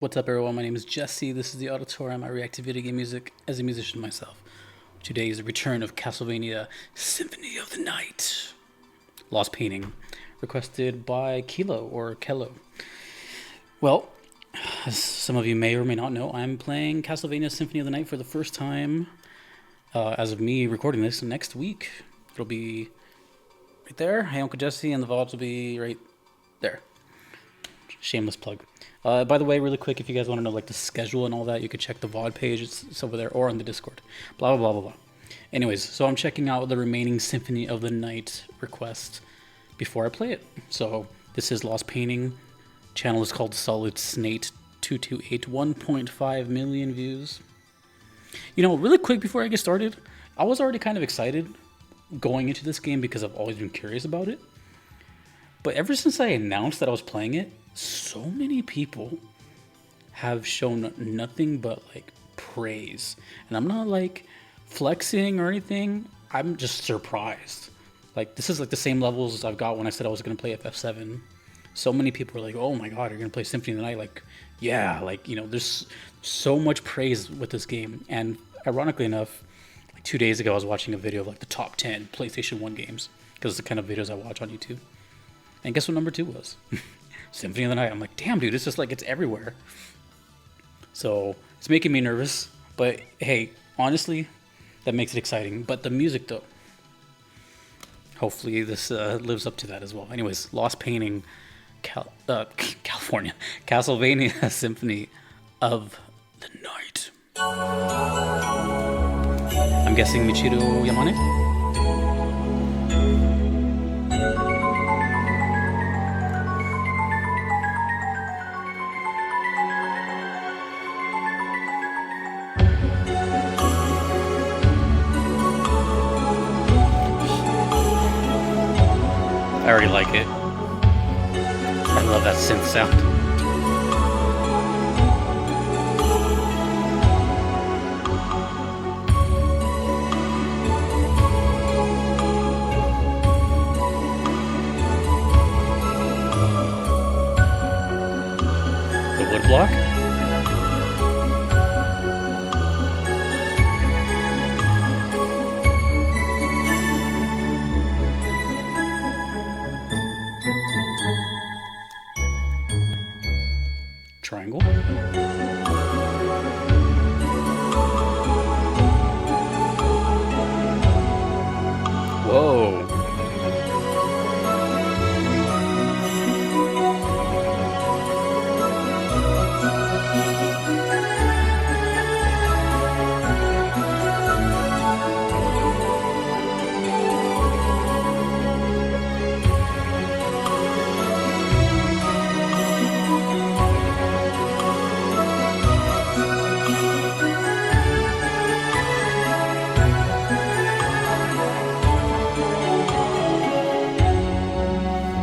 What's up, everyone? My name is Jesse. This is the Auditorium. I react to video game music as a musician myself. Today is the return of Castlevania Symphony of the Night. Lost Painting, requested by Kilo or Kello. Well, as some of you may or may not know, I'm playing Castlevania Symphony of the Night for the first time as of me recording this next week. It'll be right there. Hey, Uncle Jesse, and the VODs will be right there. Shameless plug. By the way, really quick, if you guys want to know like the schedule and all that, you could check the VOD page. It's over there or on the Discord. Blah, blah, blah, blah, blah. Anyways, so I'm checking out the remaining Symphony of the Night request before I play it. So this is Lost Painting. Channel is called Solid Snake 228, 1.5 million views. You know, really quick before I get started, I was already kind of excited going into this game because I've always been curious about it. But ever since I announced that I was playing it, so many people have shown nothing but like praise. And I'm not like flexing or anything. I'm just surprised. Like this is like the same levels as I've got when I said I was going to play FF7. So many people are like, oh my God, you're going to play Symphony of the Night. Like, yeah, like, you know, there's so much praise with this game. And ironically enough, like 2 days ago, I was watching a video of like the top 10 PlayStation 1 games because it's the kind of videos I watch on YouTube. And guess what number 2 was? Symphony of the Night. I'm like, damn, dude, it's just like it's everywhere. So it's making me nervous. But hey, honestly, that makes it exciting. But the music, though, hopefully this lives up to that as well. Anyways, Lost Painting, California, Castlevania Symphony of the Night. I'm guessing Michiru Yamane? I already like it. I love that synth sound. The wood block? Triangle. Whoa.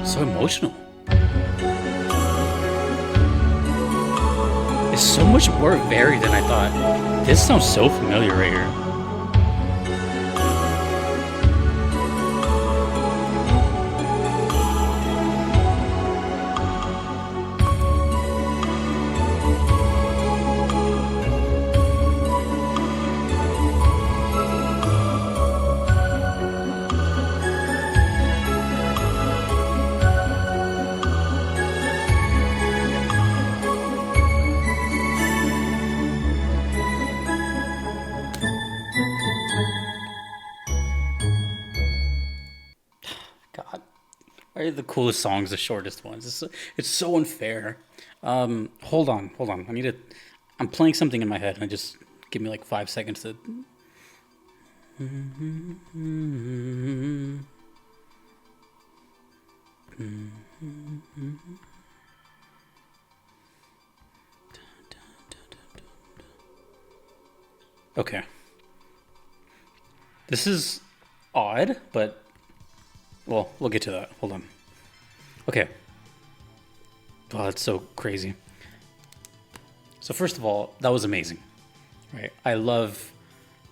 So emotional. It's so much more varied than I thought. This sounds so familiar right here. God, why are the coolest songs the shortest ones? It's so unfair. Hold on. I need to. I'm playing something in my head, and just give me like 5 seconds to. Okay. This is odd, but well, we'll get to that. Hold on. Okay. Oh, that's so crazy. So first of all, that was amazing, right? I love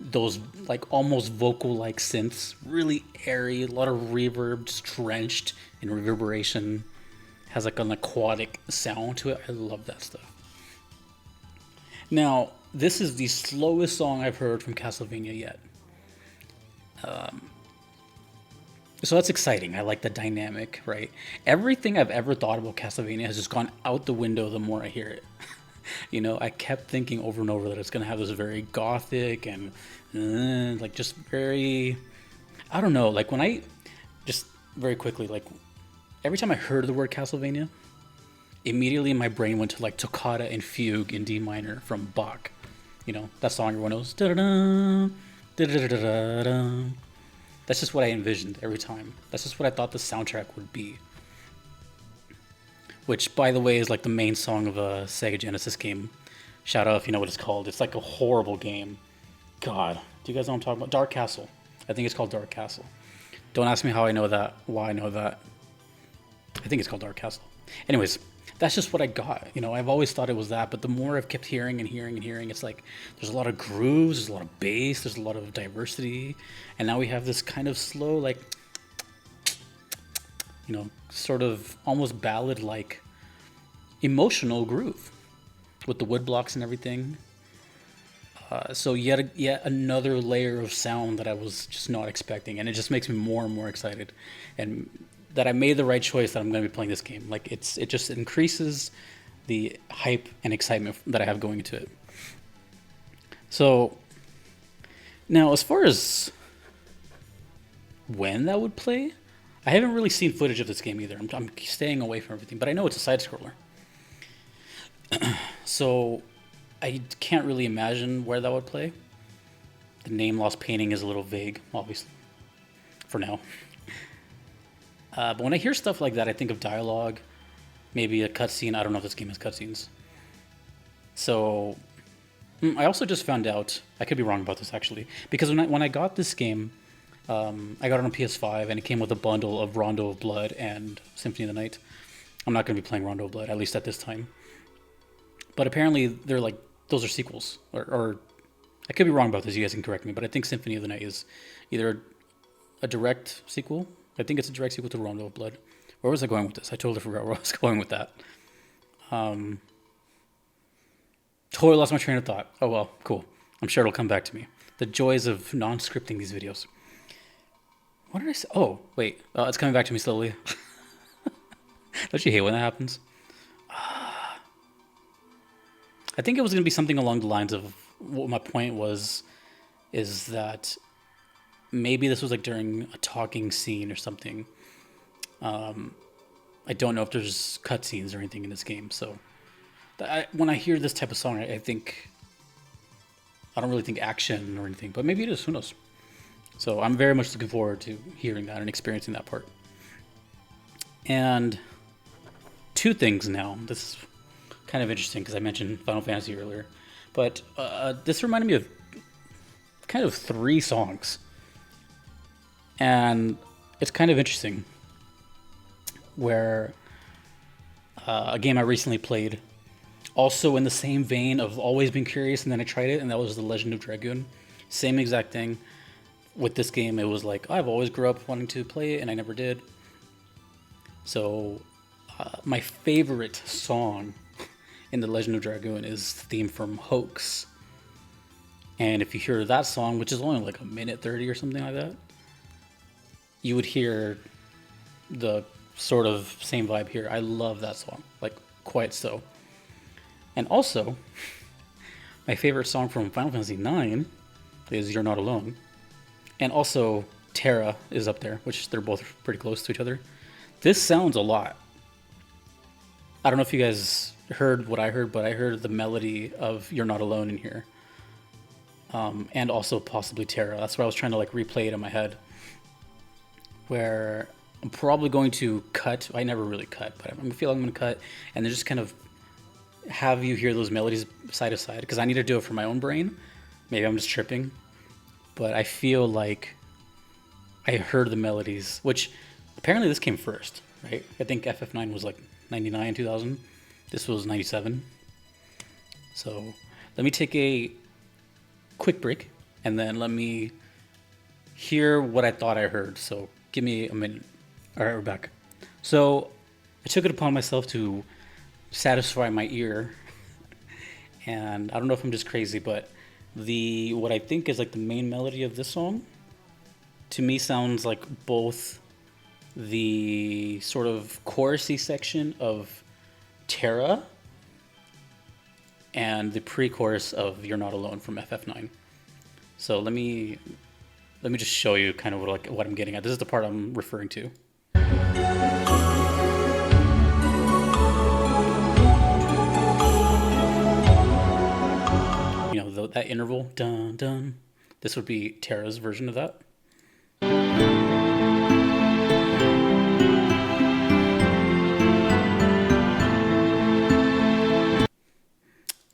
those like almost vocal-like synths, really airy, a lot of reverb, just drenched in reverberation. Has like an aquatic sound to it. I love that stuff. Now, this is the slowest song I've heard from Castlevania yet. So that's exciting. I like the dynamic, right? Everything I've ever thought about Castlevania has just gone out the window the more I hear it. You know, I kept thinking over and over that it's going to have this very gothic and like just very, I don't know, like when I just very quickly, like every time I heard the word Castlevania, immediately my brain went to like Toccata and Fugue in D minor from Bach. You know, that song everyone knows. Da-da-da, da-da-da-da-da. That's just what I envisioned every time. That's just what I thought the soundtrack would be. Which, by the way, is like the main song of a Sega Genesis game. Shout out if you know what it's called. It's like a horrible game. God, do you guys know what I'm talking about? Dark Castle. I think it's called Dark Castle. Don't ask me how I know that, why I know that. I think it's called Dark Castle. Anyways, that's just what I got. You know, I've always thought it was that, but the more I've kept hearing and hearing and hearing, it's like there's a lot of grooves, there's a lot of bass, there's a lot of diversity, and now we have this kind of slow, like, you know, sort of almost ballad-like emotional groove with the wood blocks and everything. So yet another layer of sound that I was just not expecting, and it just makes me more and more excited, and that I made the right choice that I'm going to be playing this game. Like it just increases the hype and excitement that I have going into it. So now, as far as when that would play, I haven't really seen footage of this game either. I'm staying away from everything, but I know it's a side scroller. So I can't really imagine where that would play. The name Lost Painting is a little vague, obviously, for now. But when I hear stuff like that, I think of dialogue, maybe a cutscene. I don't know if this game has cutscenes. So I also just found out, I could be wrong about this actually, because when I got this game, I got it on PS5 and it came with a bundle of Rondo of Blood and Symphony of the Night. I'm not going to be playing Rondo of Blood, at least at this time. But apparently they're like, those are sequels. Or I could be wrong about this, you guys can correct me, but I think Symphony of the Night is either a direct sequel. I think it's a direct sequel to Rondo of Blood. Where was I going with this? I totally forgot where I was going with that. Totally lost my train of thought. Oh well, cool. I'm sure it'll come back to me. The joys of non-scripting these videos. What did I say? Oh, wait. It's coming back to me slowly. Don't you hate when that happens? I think it was going to be something along the lines of what my point was, is that maybe this was like during a talking scene or something. I don't know if there's cutscenes or anything in this game. So when I hear this type of song, I don't really think action or anything, but maybe it is. Who knows? So I'm very much looking forward to hearing that and experiencing that part. And two things now. This is kind of interesting because I mentioned Final Fantasy earlier, but this reminded me of kind of three songs. And it's kind of interesting where a game I recently played, also in the same vein of always been curious, and then I tried it, and that was The Legend of Dragoon. Same exact thing. With this game, it was like, I've always grew up wanting to play it, and I never did. So my favorite song in The Legend of Dragoon is the theme from Hoax. And if you hear that song, which is only like a minute 30 or something like that, you would hear the sort of same vibe here. I love that song, like quite so. And also, my favorite song from Final Fantasy IX is You're Not Alone. And also, Terra is up there, which they're both pretty close to each other. This sounds a lot. I don't know if you guys heard what I heard, but I heard the melody of You're Not Alone in here. And also possibly Terra. That's why I was trying to like replay it in my head. Where I'm probably going to cut. I never really cut, but I feel like I'm going to cut and then just kind of have you hear those melodies side to side, because I need to do it for my own brain. Maybe I'm just tripping, but I feel like I heard the melodies, which apparently this came first, right? I think FF9 was like 99, 2000. This was 97. So let me take a quick break and then let me hear what I thought I heard. So give me a minute. All right, we're back. So I took it upon myself to satisfy my ear And I don't know if I'm just crazy, but the what I think is like the main melody of this song to me sounds like both the sort of chorusy section of Terra and the pre-chorus of You're Not Alone from FF9. So let me just show you kind of what I'm getting at. This is the part I'm referring to. You know, that interval, dun dun. This would be Terra's version of that.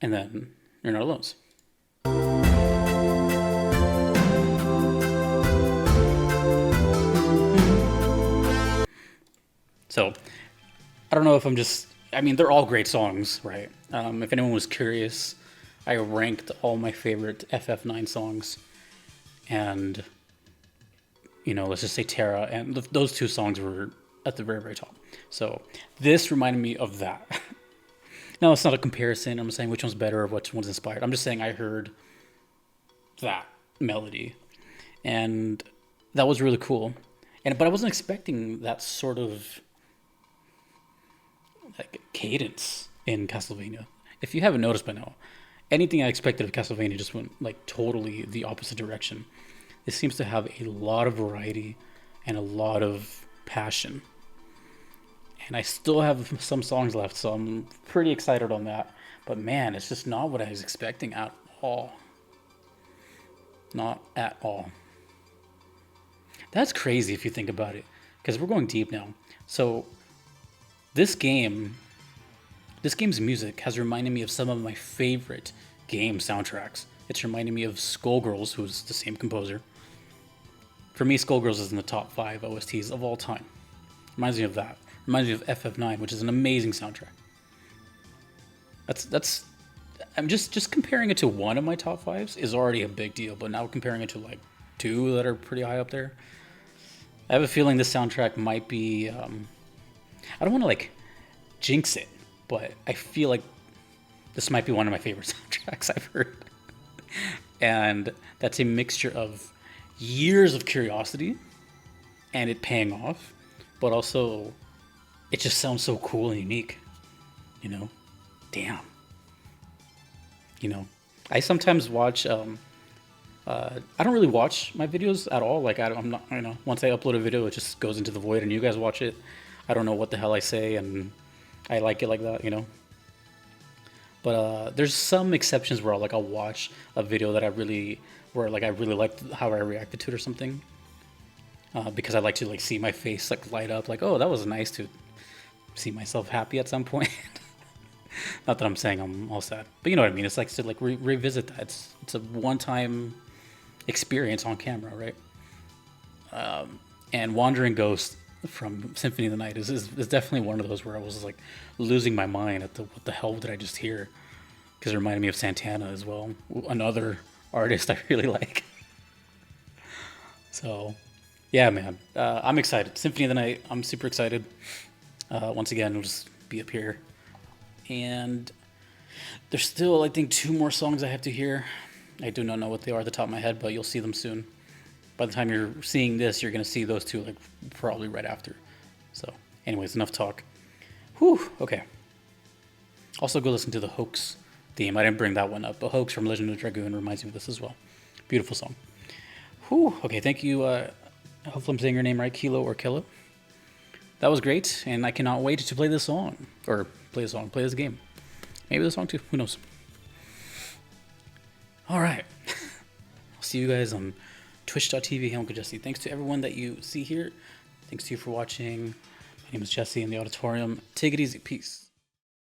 And then You're Not Alone. So, I don't know if I'm just... I mean, they're all great songs, right? If anyone was curious, I ranked all my favorite FF9 songs. And, you know, let's just say Terra. And those two songs were at the very, very top. So, this reminded me of that. No, it's not a comparison. I'm saying which one's better or which one's inspired. I'm just saying I heard that melody. And that was really cool. But I wasn't expecting that sort of like cadence in Castlevania. If you haven't noticed by now, anything I expected of Castlevania just went like totally the opposite direction. It seems to have a lot of variety and a lot of passion. And I still have some songs left, so I'm pretty excited on that. But man, it's just not what I was expecting at all. Not at all. That's crazy if you think about it, because we're going deep now. So this game's music has reminded me of some of my favorite game soundtracks. It's reminded me of Skullgirls, who's the same composer. For me, Skullgirls is in the top 5 OSTs of all time. Reminds me of that. Reminds me of FF9, which is an amazing soundtrack. That's I'm just comparing it to one of my top 5s is already a big deal, but now comparing it to like 2 that are pretty high up there. I have a feeling this soundtrack might be I don't want to like jinx it, but I feel like this might be one of my favorite soundtracks I've heard. And that's a mixture of years of curiosity and it paying off, but also it just sounds so cool and unique, you know? Damn. You know, I sometimes watch, I don't really watch my videos at all. Like, I'm not, you know, once I upload a video, it just goes into the void and you guys watch it. I don't know what the hell I say and I like it like that, you know? But there's some exceptions where I'll watch a video that I really liked how I reacted to it or something. Because I like to see my face light up, oh, that was nice to see myself happy at some point. Not that I'm saying I'm all sad, but you know what I mean. It's like to revisit that. It's a one-time experience on camera, right? And Wandering Ghost from Symphony of the Night is definitely one of those where I was losing my mind at what the hell did I just hear? Because it reminded me of Santana as well, another artist I really like. So, yeah, man, I'm excited. Symphony of the Night, I'm super excited. Once again, it'll just be up here. And there's still, I think, 2 more songs I have to hear. I do not know what they are at the top of my head, but you'll see them soon. By the time you're seeing this, you're going to see those 2 probably right after. So, anyways, enough talk. Whew, okay. Also, go listen to the Hoax theme. I didn't bring that one up, but Hoax from Legend of Dragoon reminds me of this as well. Beautiful song. Whew, okay, thank you. Hopefully I'm saying your name right, Kilo or Kilo. That was great, and I cannot wait to play this song. Or play this game. Maybe the song too, who knows. Alright. I'll see you guys on twitch.tv, hey Uncle Jesse. Thanks to everyone that you see here. Thanks to you for watching. My name is Jesse in the auditorium. Take it easy. Peace.